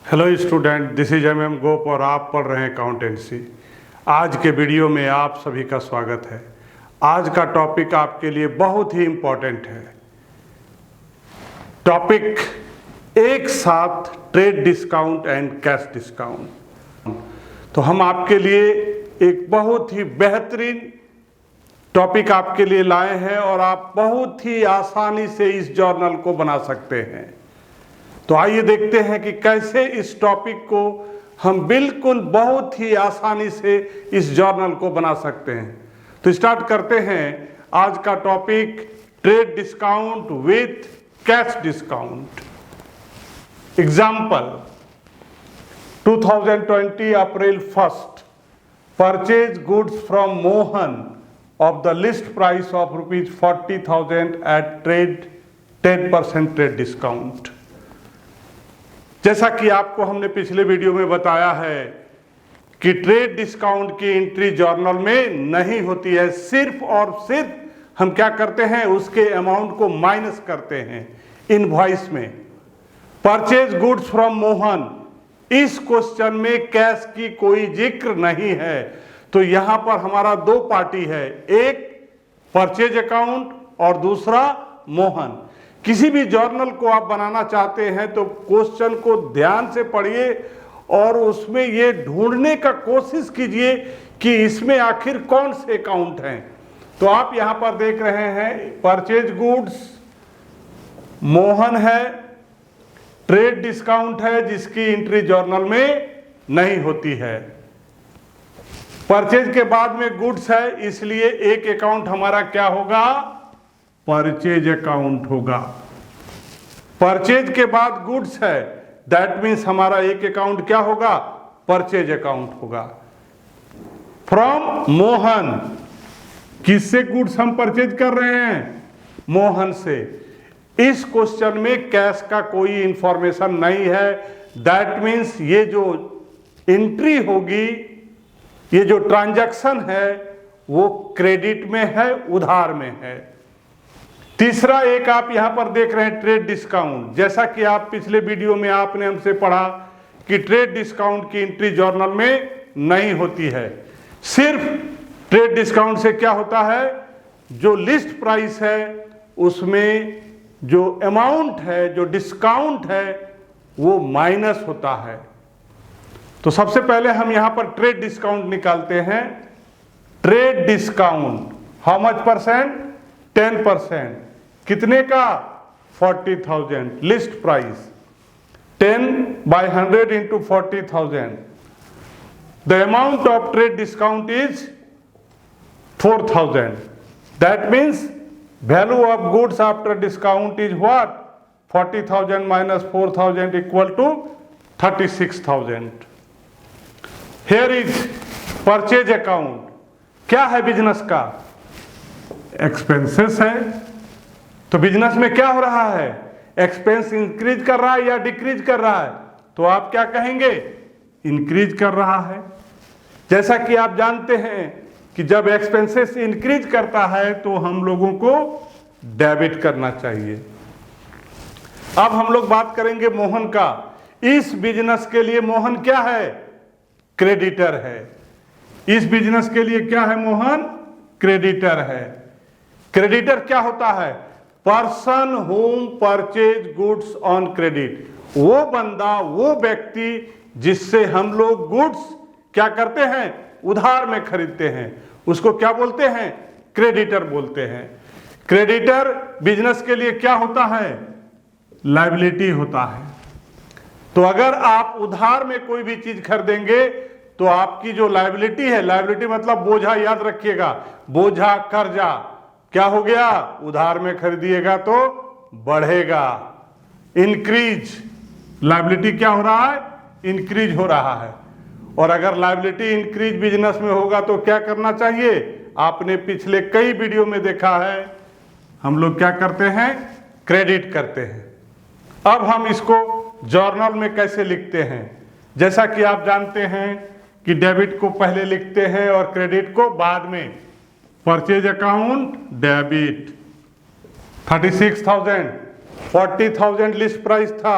Hello student, this is MM गोप और आप पढ़ रहे हैं अकाउंटेंसी। आज के वीडियो में आप सभी का स्वागत है। आज का टॉपिक आपके लिए बहुत ही इम्पोर्टेंट है। टॉपिक एक साथ trade discount and cash discount. तो हम आपके लिए एक बहुत ही बेहतरीन टॉपिक आपके लिए लाए हैं और आप बहुत ही आसानी से इस जर्नल को बना सकते हैं। तो आइए देखते हैं कि कैसे इस टॉपिक को हम बिल्कुल बहुत ही आसानी से इस जर्नल को बना सकते हैं। तो स्टार्ट करते हैं। आज का topic trade discount with cash discount. Example 2020 April 1st purchase goods from Mohan of the list price of rupees 40,000 at trade 10% trade discount. जैसा कि आपको हमने पिछले वीडियो में बताया है कि ट्रेड डिस्काउंट की एंट्री जर्नल में नहीं होती है। सिर्फ और सिर्फ हम क्या करते हैं, उसके अमाउंट को माइनस करते हैं इनवॉइस में। परचेज गुड्स फ्रॉम मोहन, इस क्वेश्चन में कैश की कोई जिक्र नहीं है। तो यहां पर हमारा दो पार्टी है, एक परचेज अकाउंट और दूसरा मोहन। किसी भी जर्नल को आप बनाना चाहते हैं तो क्वेश्चन को ध्यान से पढ़िए और उसमें ये ढूंढने का कोशिश कीजिए कि इसमें आखिर कौन से अकाउंट हैं। तो आप यहां पर देख रहे हैं परचेज गुड्स मोहन है, ट्रेड डिस्काउंट है जिसकी एंट्री जर्नल में नहीं होती है। परचेज के बाद में गुड्स है, इसलिए एक अकाउंट हमारा क्या होगा, परचेज अकाउंट होगा। परचेज के बाद गुड्स है, दैट मीन्स हमारा एक अकाउंट क्या होगा, परचेज अकाउंट होगा। फ्रॉम मोहन, किससे गुड्स हम परचेज कर रहे हैं, मोहन से। इस क्वेश्चन में कैश का कोई इंफॉर्मेशन नहीं है। दैट मीन्स ये जो एंट्री होगी, ये जो ट्रांजैक्शन है वो क्रेडिट में है, उधार में है। तीसरा एक आप यहां पर देख रहे हैं ट्रेड डिस्काउंट। जैसा कि आप पिछले वीडियो में आपने हमसे पढ़ा कि ट्रेड डिस्काउंट की एंट्री जर्नल में नहीं होती है। सिर्फ ट्रेड डिस्काउंट से क्या होता है, जो लिस्ट प्राइस है उसमें जो अमाउंट है, जो डिस्काउंट है वो माइनस होता है। तो सबसे पहले हम यहां पर ट्रेड डिस्काउंट निकालते हैं। Trade discount how much percent, 10%। कितने का, 40,000 list price. 10/100 into 40,000। The amount of trade discount is 4,000। That means value of goods after discount is what, 40,000 minus 4,000 equal to 36,000। Here is purchase account. क्या है business का, expenses है। तो business में क्या हो रहा है, एक्सपेंस इंक्रीज कर रहा है या डिक्रीज कर रहा है, तो आप क्या कहेंगे, इंक्रीज कर रहा है। जैसा कि आप जानते हैं कि जब एक्सपेंसेस इंक्रीज करता है तो हम लोगों को डेबिट करना चाहिए। अब हम लोग बात करेंगे मोहन का। इस बिजनेस के लिए मोहन क्या है, क्रेडिटर है। इस बिजनेस के लिए क्या है, मोहन क्रेडिटर है। क्रेडिटर क्या होता है, person home purchase goods on credit. वो बंदा, वो व्यक्ति जिससे हम लोग गुड्स क्या करते हैं, उधार में खरीदते हैं, उसको क्या बोलते हैं, क्रेडिटर बोलते हैं। क्रेडिटर बिजनेस के लिए क्या होता है, लायबिलिटी होता है। तो अगर आप उधार में कोई भी चीज खरीदेंगे तो आपकी जो लायबिलिटी है, लायबिलिटी मतलब बोझा, याद रखिएगा, बोझा कर्जा क्या हो गया, उधार में खरीदिएगा तो बढ़ेगा, इंक्रीज। लायबिलिटी क्या हो रहा है, इंक्रीज हो रहा है। और अगर लायबिलिटी इंक्रीज बिजनेस में होगा तो क्या करना चाहिए, आपने पिछले कई वीडियो में देखा है, हम लोग क्या करते हैं, क्रेडिट करते हैं। अब हम इसको जर्नल में कैसे लिखते हैं, जैसा कि आप जानते हैं कि डेबिट को पहले लिखते हैं और क्रेडिट को बाद में। Purchase account debit 36,000, 40,000 list price था,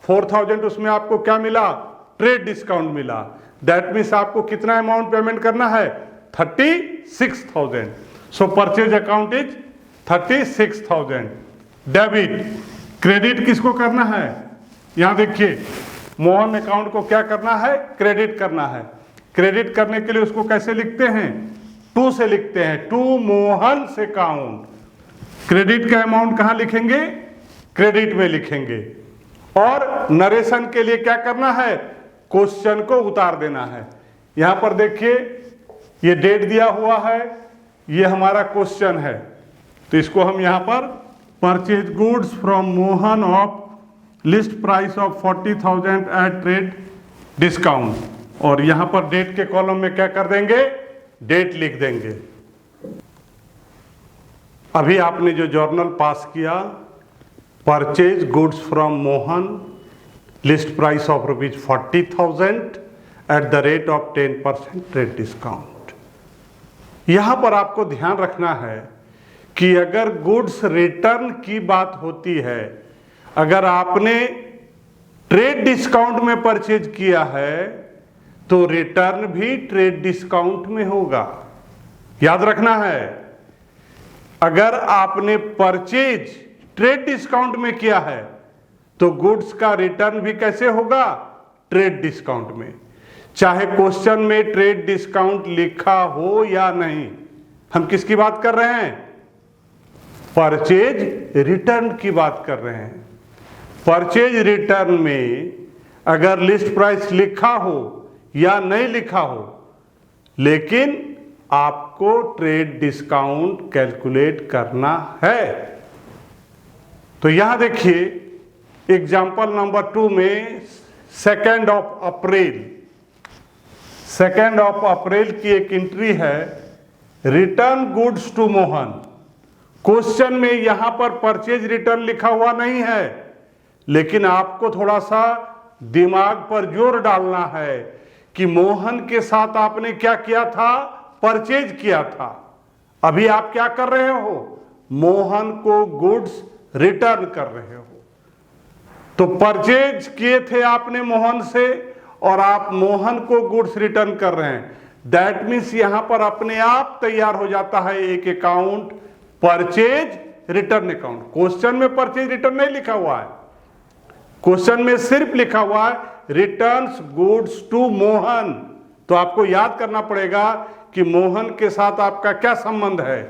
4000 उसमें आपको क्या मिला, ट्रेड डिस्काउंट मिला। दैट मीन्स आपको कितना अमाउंट पेमेंट करना है, 36,000। सो purchase account is 36,000। Debit, credit किसको करना है, यहां देखिए मोहन अकाउंट को क्या करना है, क्रेडिट करना है। क्रेडिट करने के लिए उसको कैसे लिखते हैं, टू से लिखते हैं, टू मोहन से अकाउंट। क्रेडिट का अमाउंट कहां लिखेंगे, क्रेडिट में लिखेंगे। और नरेशन के लिए क्या करना है, क्वेश्चन को उतार देना है। यहां पर देखिए ये डेट दिया हुआ है, ये हमारा क्वेश्चन है, तो इसको हम यहां पर purchase goods from Mohan of list price of 40,000 at trade discount, और यहां पर डेट के कॉलम में क्या कर देंगे, डेट लिख देंगे। अभी आपने जो जर्नल पास किया, purchase goods from Mohan list price of ₹40,000 at the rate of 10% trade discount. यहां पर आपको ध्यान रखना है कि अगर गुड्स रिटर्न की बात होती है, अगर आपने ट्रेड डिस्काउंट में परचेज किया है तो रिटर्न भी ट्रेड डिस्काउंट में होगा, याद रखना है। अगर आपने परचेज ट्रेड डिस्काउंट में किया है तो गुड्स का रिटर्न भी कैसे होगा, ट्रेड डिस्काउंट में, चाहे क्वेश्चन में ट्रेड डिस्काउंट लिखा हो या नहीं। हम किसकी बात कर रहे हैं, परचेज रिटर्न की बात कर रहे हैं। परचेज रिटर्न में अगर लिस्ट प्राइस लिखा हो या नहीं लिखा हो, लेकिन आपको ट्रेड डिस्काउंट कैलकुलेट करना है। तो यहां देखिए एग्जाम्पल नंबर 2 में 2 अप्रैल की एक एंट्री है, return goods to Mohan. Question में यहां पर परचेज रिटर्न लिखा हुआ नहीं है, लेकिन आपको थोड़ा सा दिमाग पर जोर डालना है कि मोहन के साथ आपने क्या किया था, परचेज किया था। अभी आप क्या कर रहे हो, मोहन को गुड्स रिटर्न कर रहे हो। तो परचेज किए थे आपने मोहन से और आप मोहन को गुड्स रिटर्न कर रहे हैं। दैट मीन्स यहां पर अपने आप तैयार हो जाता है एक account, purchase return account. Question में परचेज रिटर्न नहीं लिखा हुआ है, क्वेश्चन में सिर्फ लिखा हुआ है रिटर्न्स गुड्स टू मोहन। तो आपको याद करना पड़ेगा कि मोहन के साथ आपका क्या संबंध है,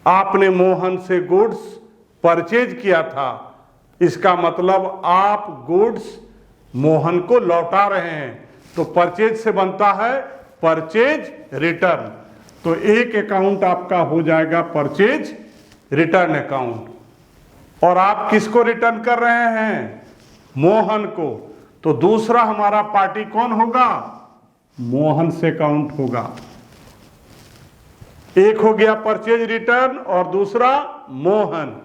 आपने मोहन से गुड्स परचेज किया था, इसका मतलब आप गुड्स मोहन को लौटा रहे हैं। तो परचेज से बनता है परचेज रिटर्न। तो एक अकाउंट आपका हो जाएगा परचेज रिटर्न अकाउंट। और आप किसको रिटर्न कर रहे हैं, मोहन को। तो दूसरा हमारा पार्टी कौन होगा, मोहन से अकाउंट होगा। एक हो गया परचेज रिटर्न और दूसरा मोहन।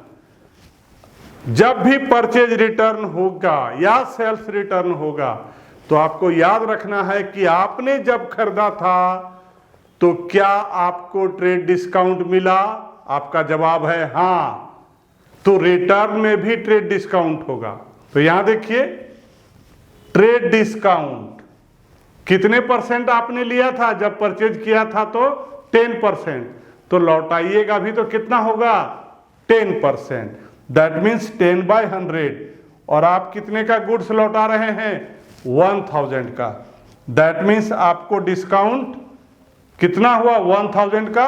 जब भी परचेज रिटर्न होगा या सेल्स रिटर्न होगा तो आपको याद रखना है कि आपने जब खरीदा था तो क्या आपको ट्रेड डिस्काउंट मिला, आपका जवाब है हां, तो रिटर्न में भी ट्रेड डिस्काउंट होगा। तो यहां देखिए ट्रेड डिस्काउंट कितने परसेंट आपने लिया था जब परचेज किया था, तो 10%। तो लौटाइएगा भी तो कितना होगा, 10%। That means 10/100। और आप कितने का गुड्स लौटा रहे हैं, 1000 का। दैट मीन्स आपको डिस्काउंट कितना हुआ, 1000 का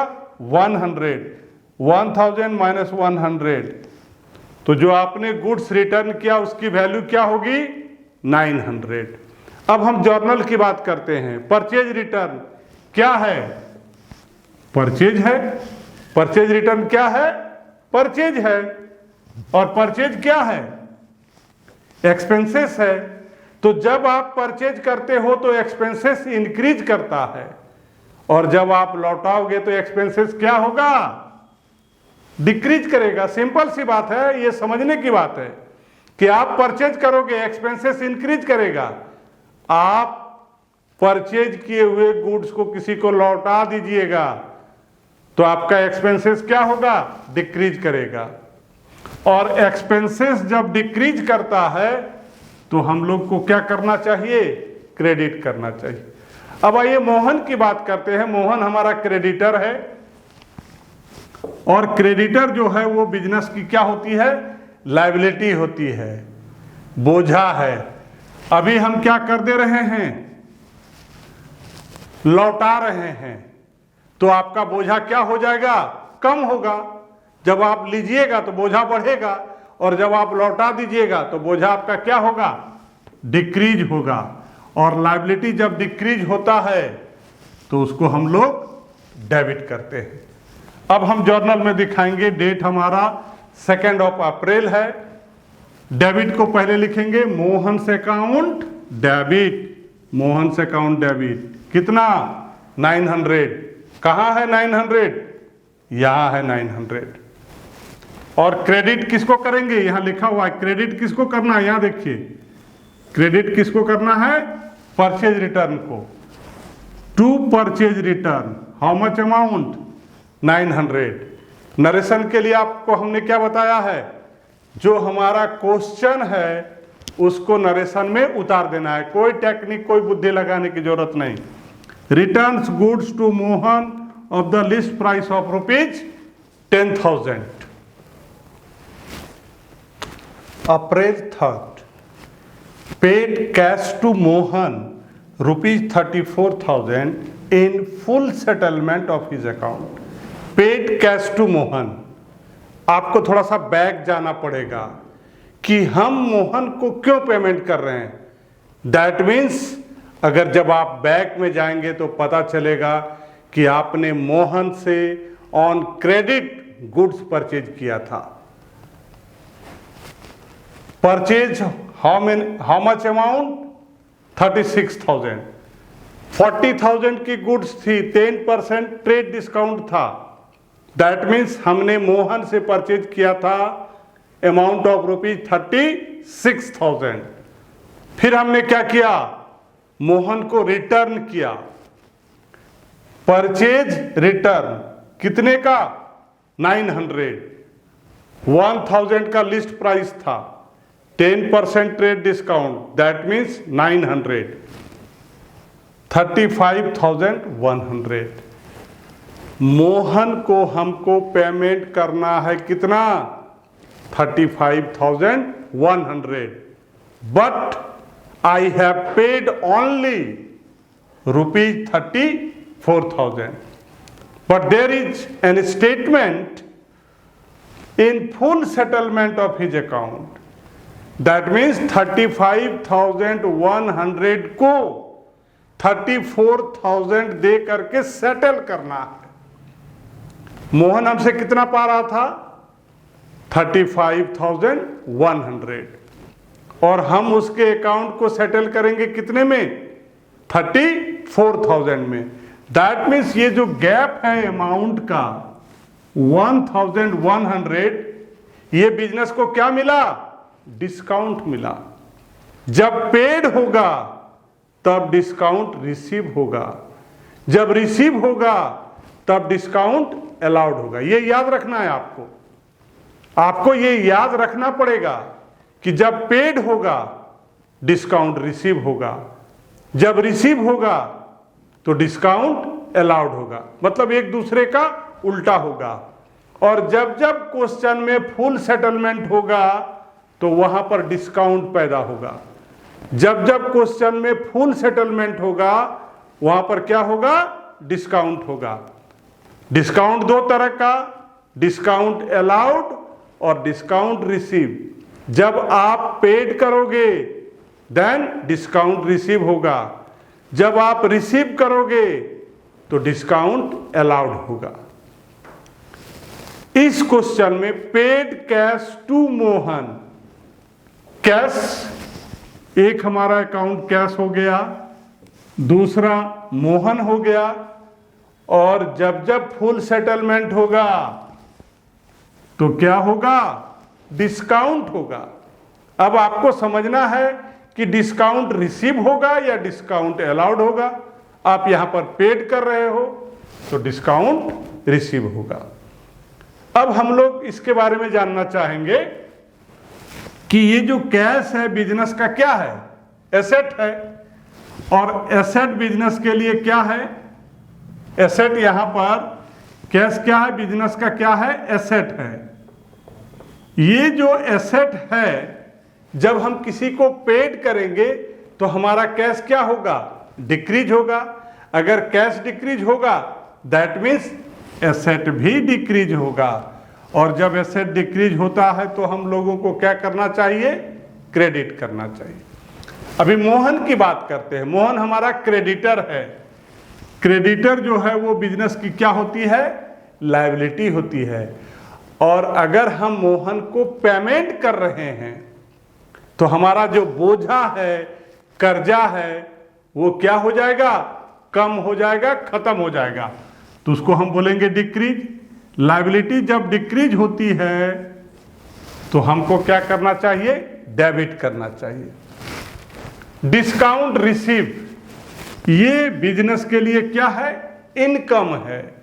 100। 1000 माइनस 100, तो जो आपने गुड्स रिटर्न किया उसकी वैल्यू क्या होगी, 900। अब हम जर्नल की बात करते हैं। परचेज रिटर्न क्या है, परचेज है। परचेज रिटर्न क्या है, परचेज है। और परचेज क्या है, एक्सपेंसेस है। तो जब आप परचेज करते हो तो एक्सपेंसेस इंक्रीज करता है, और जब आप लौटाओगे तो एक्सपेंसेस क्या होगा, डिक्रीज करेगा। सिंपल सी बात है, ये समझने की बात है कि आप परचेज करोगे एक्सपेंसेस इंक्रीज करेगा। आप परचेज किए हुए गुड्स को किसी को लौटा दीजिएगा तो आपका एक्सपेंसेस क्या होगा, डिक्रीज करेगा। और एक्सपेंसेस जब डिक्रीज करता है तो हम लोग को क्या करना चाहिए, क्रेडिट करना चाहिए। अब आइए मोहन की बात करते हैं। मोहन हमारा क्रेडिटर है, और क्रेडिटर जो है वो बिजनेस की क्या होती है, लायबिलिटी होती है, बोझा है। अभी हम क्या कर दे रहे हैं, लौटा रहे हैं, तो आपका बोझा क्या हो जाएगा, कम होगा। जब आप लीजिएगा तो बोझा बढ़ेगा, और जब आप लौटा दीजिएगा तो बोझा आपका क्या होगा, डिक्रीज होगा। और लायबिलिटी जब डिक्रीज होता है तो उसको हम लोग डेबिट करते हैं। अब हम जर्नल में दिखाएंगे, डेट हमारा 2 अप्रैल है। डेबिट को पहले लिखेंगे, Mohan's account debit, Mohan's account debit. कितना, 900। कहाँ है 900, यहां है 900। और क्रेडिट किसको करेंगे, यहां लिखा हुआ है क्रेडिट किसको करना है, यहां देखिए क्रेडिट किसको करना है, परचेज रिटर्न को। To purchase return, how much amount, 900। Narration के लिए आपको हमने क्या बताया है, जो हमारा क्वेश्चन है उसको नरेशन में उतार देना है, कोई टेक्निक कोई बुद्धि लगाने की जरूरत नहीं। Returns goods to Mohan of the list price of ₹10,000 April 3rd, paid cash to Mohan ₹34,000 in full settlement of his account. Paid cash to Mohan। आपको थोड़ा सा बैक जाना पड़ेगा कि हम मोहन को क्यों पेमेंट कर रहे हैं। दैट मीन्स अगर जब आप बैक में जाएंगे तो पता चलेगा कि आपने मोहन से ऑन क्रेडिट गुड्स परचेज किया था। Purchase how much amount, 36,000। 40,000 की गुड्स थी, 10% ट्रेड डिस्काउंट था। दैट मीन्स हमने मोहन से परचेज किया था अमाउंट ऑफ ₹36,000। फिर हमने क्या किया, मोहन को रिटर्न किया, परचेज रिटर्न कितने का, 900। 1,000 का लिस्ट प्राइस था, 10% trade discount, that means 900, 35,100। Mohan को हमको पेमेंट करना है कितना, 35,100, but I have paid only ₹34,000। But there is an statement in full settlement of his account. That means 35,100 को 34,000 दे करके सेटल करना है। मोहन हमसे कितना पा रहा था, 35,100, और हम उसके अकाउंट को सेटल करेंगे कितने में, 34,000 में। दैट मीन्स ये जो गैप है अमाउंट का 1,100, ये बिजनेस को क्या मिला, डिस्काउंट मिला। जब पेड होगा तब डिस्काउंट रिसीव होगा, जब रिसीव होगा तब डिस्काउंट अलाउड होगा। ये याद रखना है आपको, आपको ये याद रखना पड़ेगा कि जब पेड होगा डिस्काउंट रिसीव होगा, जब रिसीव होगा तो डिस्काउंट अलाउड होगा, मतलब एक दूसरे का उल्टा होगा। और जब जब क्वेश्चन में फुल सेटलमेंट होगा तो वहां पर डिस्काउंट पैदा होगा। जब जब क्वेश्चन में फुल सेटलमेंट होगा वहां पर क्या होगा, डिस्काउंट होगा। डिस्काउंट दो तरह का, डिस्काउंट अलाउड और डिस्काउंट रिसीव। जब आप पेड करोगे देन डिस्काउंट रिसीव होगा, जब आप रिसीव करोगे तो डिस्काउंट अलाउड होगा। इस क्वेश्चन में paid cash to Mohan, cash एक हमारा अकाउंट कैश हो गया, दूसरा मोहन हो गया, और जब जब फुल सेटलमेंट होगा तो क्या होगा, डिस्काउंट होगा। अब आपको समझना है कि डिस्काउंट रिसीव होगा या डिस्काउंट अलाउड होगा। आप यहां पर पेड कर रहे हो तो डिस्काउंट रिसीव होगा। अब हम लोग इसके बारे में जानना चाहेंगे कि ये जो कैश है बिजनेस का क्या है, एसेट है, और एसेट बिजनेस के लिए क्या है, एसेट। यहां पर कैश क्या है, बिजनेस का क्या है, एसेट है। ये जो एसेट है जब हम किसी को पेड करेंगे तो हमारा कैश क्या होगा, डिक्रीज होगा। अगर कैश डिक्रीज होगा दैट मीन्स एसेट भी डिक्रीज होगा, और जब एसेट डिक्रीज होता है तो हम लोगों को क्या करना चाहिए, क्रेडिट करना चाहिए। अभी मोहन की बात करते हैं। मोहन हमारा क्रेडिटर है। क्रेडिटर जो है वो बिजनेस की क्या होती है, लायबिलिटी होती है। और अगर हम मोहन को पेमेंट कर रहे हैं तो हमारा जो बोझा है, कर्जा है, वो क्या हो जाएगा, कम हो जाएगा, खत्म हो जाएगा। तो उसको हम बोलेंगे डिक्रीज। लायबिलिटी जब डिक्रीज होती है तो हमको क्या करना चाहिए, डेबिट करना चाहिए। डिस्काउंट रिसीव, ये बिजनेस के लिए क्या है, इनकम है।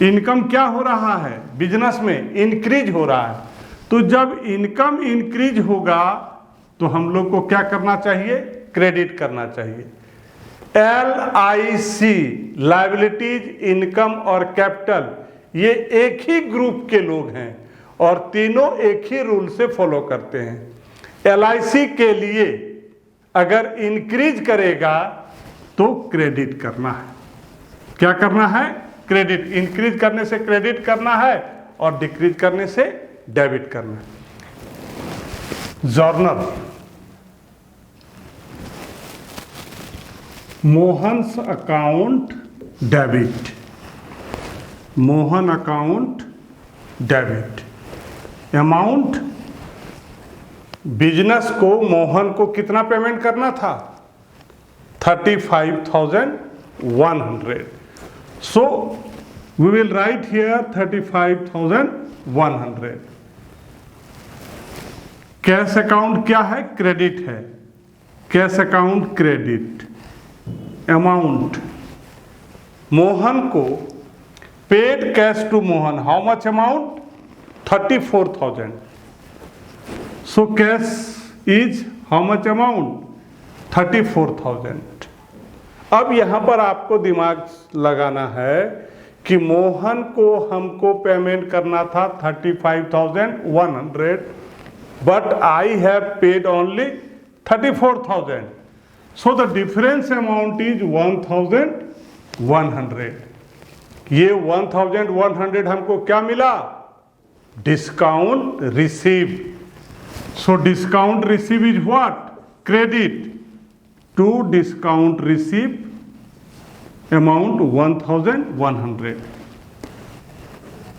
इनकम क्या हो रहा है, बिजनेस में इंक्रीज हो रहा है। तो जब इनकम इंक्रीज होगा तो हम लोग को क्या करना चाहिए, क्रेडिट करना चाहिए। LIC, लायबिलिटीज, इनकम और कैपिटल, ये एक ही ग्रुप के लोग हैं और तीनों एक ही रूल से फॉलो करते हैं। LIC के लिए अगर इंक्रीज करेगा तो क्रेडिट करना है। क्या करना है, क्रेडिट। इंक्रीज करने से क्रेडिट करना है और डिक्रीज करने से डेबिट करना है। Journal, Mohan's account debit, Mohan account debit. Amount, business को मोहन को कितना पेमेंट करना था, 35,100। So we will write here 35,100। Cash account क्या है, क्रेडिट है। Cash account credit. Amount, Mohan को paid cash to Mohan, how much amount, 34,000। So cash is how much amount, 34,000। अब यहां पर आपको दिमाग लगाना है कि मोहन को हमको पेमेंट करना था 35,100, but I have paid only 34,000। So the difference amount is 1,100। ये 1,100 हमको क्या मिला, discount receive. So discount receive is what, credit to discount receive amount 1,100।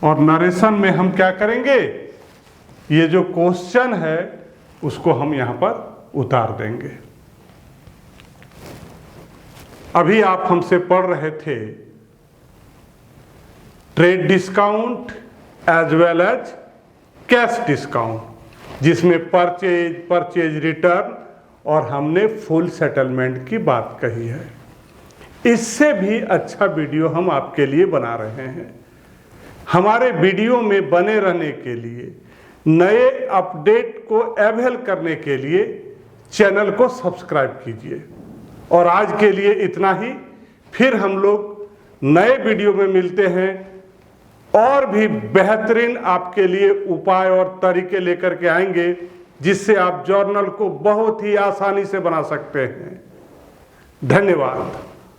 और नरेशन में हम क्या करेंगे, ये जो क्वेश्चन है उसको हम यहां पर उतार देंगे। अभी आप हमसे पढ़ रहे थे trade discount as well as cash discount, जिसमें परचेज रिटर्न और हमने फुल सेटलमेंट की बात कही है। इससे भी अच्छा वीडियो हम आपके लिए बना रहे हैं। हमारे वीडियो में बने रहने के लिए, नए अपडेट को अवेल करने के लिए चैनल को सब्सक्राइब कीजिए। और आज के लिए इतना ही, फिर हम लोग नए वीडियो में मिलते हैं और भी बेहतरीन आपके लिए उपाय और तरीके लेकर के आएंगे, जिससे आप जर्नल को बहुत ही आसानी से बना सकते हैं। धन्यवाद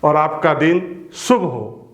और आपका दिन शुभ हो।